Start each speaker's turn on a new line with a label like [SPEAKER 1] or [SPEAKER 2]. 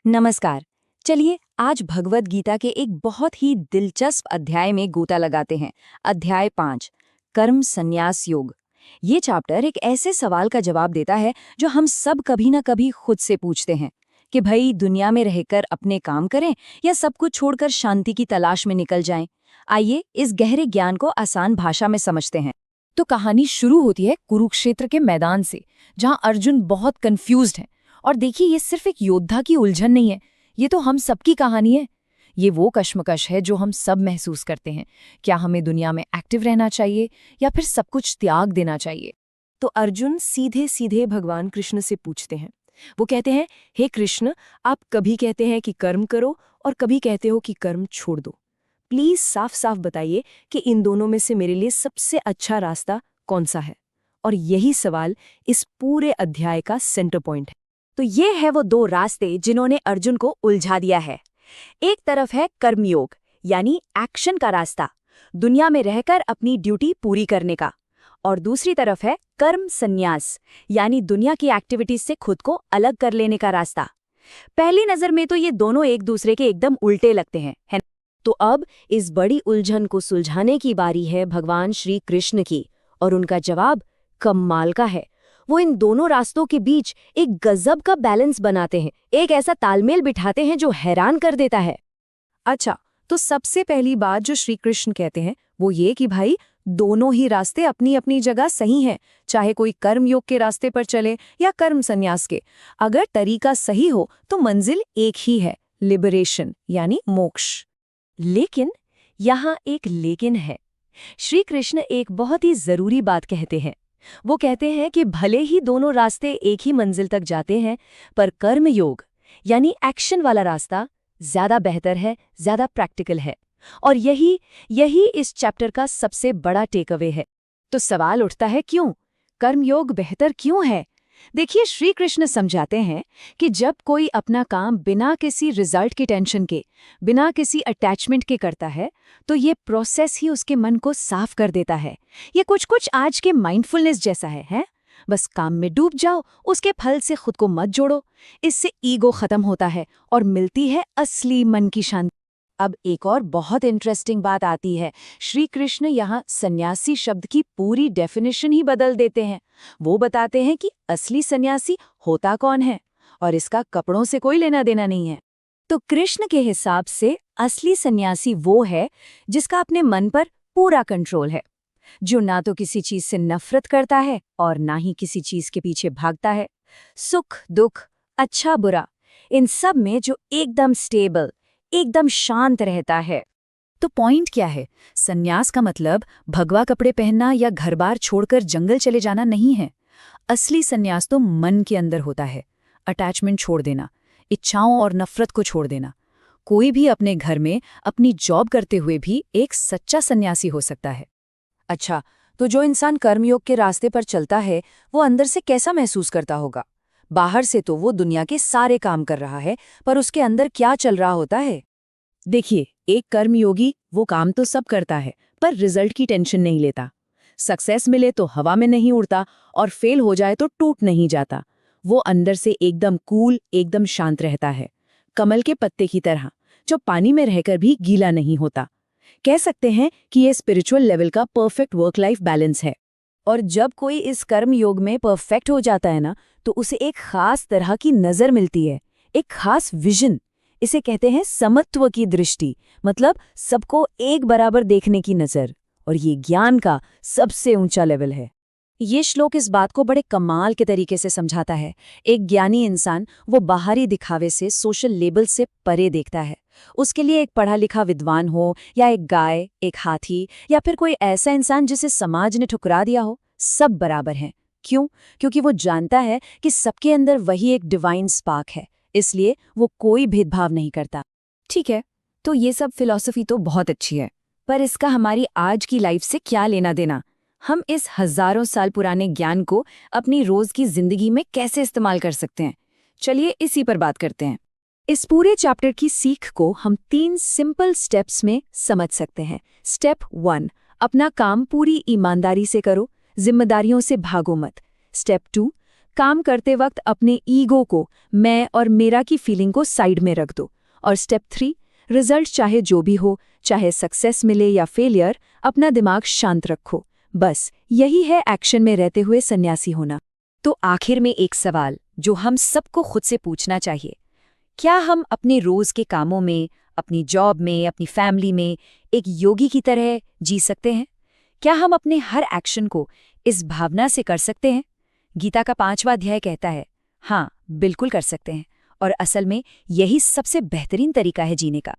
[SPEAKER 1] नमस्कार। चलिए आज भगवद गीता के एक बहुत ही दिलचस्प अध्याय में गोता लगाते हैं। अध्याय 5, कर्म संन्यास योग। ये चैप्टर एक ऐसे सवाल का जवाब देता है जो हम सब कभी ना कभी खुद से पूछते हैं कि भाई दुनिया में रहकर अपने काम करें या सब कुछ छोड़कर शांति की तलाश में निकल जाएं। आइए इस गहरे ज्ञान को आसान भाषा में समझते हैं।
[SPEAKER 2] तो कहानी शुरू होती है कुरुक्षेत्र के मैदान से, जहां अर्जुन बहुत कंफ्यूज्ड है। और देखिए, ये सिर्फ एक योद्धा की उलझन नहीं है, ये तो हम सबकी कहानी है। ये वो कश्मकश है जो हम सब महसूस करते हैं। क्या हमें दुनिया में एक्टिव रहना चाहिए या फिर सब कुछ त्याग देना चाहिए? तो अर्जुन सीधे सीधे भगवान कृष्ण से पूछते हैं। वो कहते हैं, हे कृष्ण, आप कभी कहते हैं कि कर्म करो और कभी कहते हो कि कर्म छोड़ दो। प्लीज साफ साफ बताइए कि इन दोनों में से मेरे लिए सबसे अच्छा रास्ता कौन सा है। और यही सवाल इस पूरे अध्याय का सेंटर पॉइंट है।
[SPEAKER 1] तो ये है वो दो रास्ते जिन्होंने अर्जुन को उलझा दिया है। एक तरफ है कर्मयोग यानी एक्शन का रास्ता, दुनिया में रहकर अपनी ड्यूटी पूरी करने का, और दूसरी तरफ है कर्म संन्यास यानी दुनिया की एक्टिविटीज से खुद को अलग कर लेने का रास्ता। पहली नजर में तो ये दोनों एक दूसरे के एकदम उल्टे लगते हैं, है ना?
[SPEAKER 2] तो अब इस बड़ी उलझन को सुलझाने की बारी है भगवान श्री कृष्ण की, और उनका जवाब कमाल का है। वो इन दोनों रास्तों के बीच एक गजब का बैलेंस बनाते हैं, एक ऐसा तालमेल बिठाते हैं जो हैरान कर देता है।
[SPEAKER 3] अच्छा, तो सबसे पहली बात जो श्री कृष्ण कहते हैं वो ये कि भाई दोनों ही रास्ते अपनी अपनी जगह सही हैं, चाहे कोई कर्म योग के रास्ते पर चले या कर्म संन्यास के। अगर तरीका सही हो तो मंजिल एक ही है, लिबरेशन यानी मोक्ष।
[SPEAKER 2] लेकिन यहाँ एक लेकिन है। श्री कृष्ण एक बहुत ही जरूरी बात कहते हैं। वो कहते हैं कि भले ही दोनों रास्ते एक ही मंजिल तक जाते हैं, पर कर्म योग यानी एक्शन वाला रास्ता ज्यादा बेहतर है, ज्यादा प्रैक्टिकल है। और यही इस चैप्टर का सबसे बड़ा टेक अवे है। तो सवाल उठता है, क्यों कर्मयोग बेहतर क्यों है? देखिए, श्री कृष्ण समझाते हैं कि जब कोई अपना काम बिना किसी रिजल्ट की टेंशन के, बिना किसी अटैचमेंट के करता है, तो ये प्रोसेस ही उसके मन को साफ कर देता है। ये कुछ आज के माइंडफुलनेस जैसा है? बस काम में डूब जाओ, उसके फल से खुद को मत जोड़ो। इससे ईगो खत्म होता है और मिलती है असली मन की शांति।
[SPEAKER 1] अब एक और बहुत इंटरेस्टिंग बात आती है। श्री कृष्ण यहाँ सन्यासी शब्द की पूरी डेफिनेशन ही बदल देते हैं। वो बताते हैं कि असली सन्यासी होता कौन है और इसका कपड़ों से कोई लेना देना नहीं है। तो कृष्ण के हिसाब से असली सन्यासी वो है जिसका अपने मन पर पूरा कंट्रोल है, जो ना तो किसी चीज से नफरत करता है और ना ही किसी चीज के पीछे भागता है। सुख दुख, अच्छा बुरा, इन सब में जो एकदम स्टेबल, एकदम शांत रहता है।
[SPEAKER 2] तो पॉइंट क्या है? संन्यास का मतलब भगवा कपड़े पहनना या घर-बार छोड़कर जंगल चले जाना नहीं है। असली संन्यास तो मन के अंदर होता है। अटैचमेंट छोड़ देना, इच्छाओं और नफरत को छोड़ देना। कोई भी अपने घर में अपनी जॉब करते हुए भी एक सच्चा सन्यासी हो सकता है।
[SPEAKER 1] अच्छा, तो जो इंसान कर्मयोग के रास्ते पर चलता है वो अंदर से कैसा महसूस करता होगा? बाहर से तो वो दुनिया के सारे काम कर रहा है, पर उसके अंदर क्या चल रहा होता है?
[SPEAKER 2] देखिए, एक कर्मयोगी वो काम तो सब करता है, पर रिजल्ट की टेंशन नहीं लेता। सक्सेस मिले तो हवा में नहीं उड़ता और फेल हो जाए तो टूट नहीं जाता। वो अंदर से एकदम कूल, एकदम शांत रहता है, कमल के पत्ते की तरह, जो पानी में रहकर भी गीला नहीं होता। कह सकते हैं कि ये स्पिरिचुअल लेवल का परफेक्ट वर्क लाइफ बैलेंस है।
[SPEAKER 1] और जब कोई इस कर्म योग में परफेक्ट हो जाता है ना, तो उसे एक खास तरह की नज़र मिलती है, एक खास विजन। इसे कहते हैं समत्व की दृष्टि, मतलब सबको एक बराबर देखने की नज़र। और ये ज्ञान का सबसे ऊंचा लेवल है। ये श्लोक इस बात को बड़े कमाल के तरीके से समझाता है। एक ज्ञानी इंसान वो बाहरी दिखावे से, सोशल लेबल से परे देखता है। उसके लिए एक पढ़ा लिखा विद्वान हो या एक गाय, एक हाथी या फिर कोई ऐसा इंसान जिसे समाज ने ठुकरा दिया हो, सब बराबर हैं। क्यों? क्योंकि वो जानता है कि सबके अंदर वही एक डिवाइन स्पार्क है, इसलिए वो कोई भेदभाव नहीं करता।
[SPEAKER 2] ठीक है, तो ये सब फिलॉसफी तो बहुत अच्छी है, पर इसका हमारी आज की लाइफ से क्या लेना देना? हम इस हजारों साल पुराने ज्ञान को अपनी रोज की जिंदगी में कैसे इस्तेमाल कर सकते हैं? चलिए इसी पर बात करते हैं। इस पूरे चैप्टर की सीख को हम 3 सिंपल स्टेप्स में समझ सकते हैं। स्टेप 1, अपना काम पूरी ईमानदारी से करो, जिम्मेदारियों से भागो मत। स्टेप 2,
[SPEAKER 1] काम करते वक्त अपने ईगो को, मैं और मेरा की फीलिंग को साइड में रख दो। और स्टेप 3, रिजल्ट चाहे जो भी हो, चाहे सक्सेस मिले या फेलियर, अपना दिमाग शांत रखो। बस यही है एक्शन में रहते हुए सन्यासी होना।
[SPEAKER 2] तो आखिर में एक सवाल जो हम सबको खुद से पूछना चाहिए, क्या हम अपने रोज के कामों में, अपनी जॉब में, अपनी फैमिली में एक योगी की तरह जी सकते हैं? क्या हम अपने हर एक्शन को इस भावना से कर सकते हैं? गीता का 5वां अध्याय कहता है, हाँ, बिल्कुल कर सकते हैं। और असल में यही सबसे बेहतरीन तरीका है जीने का।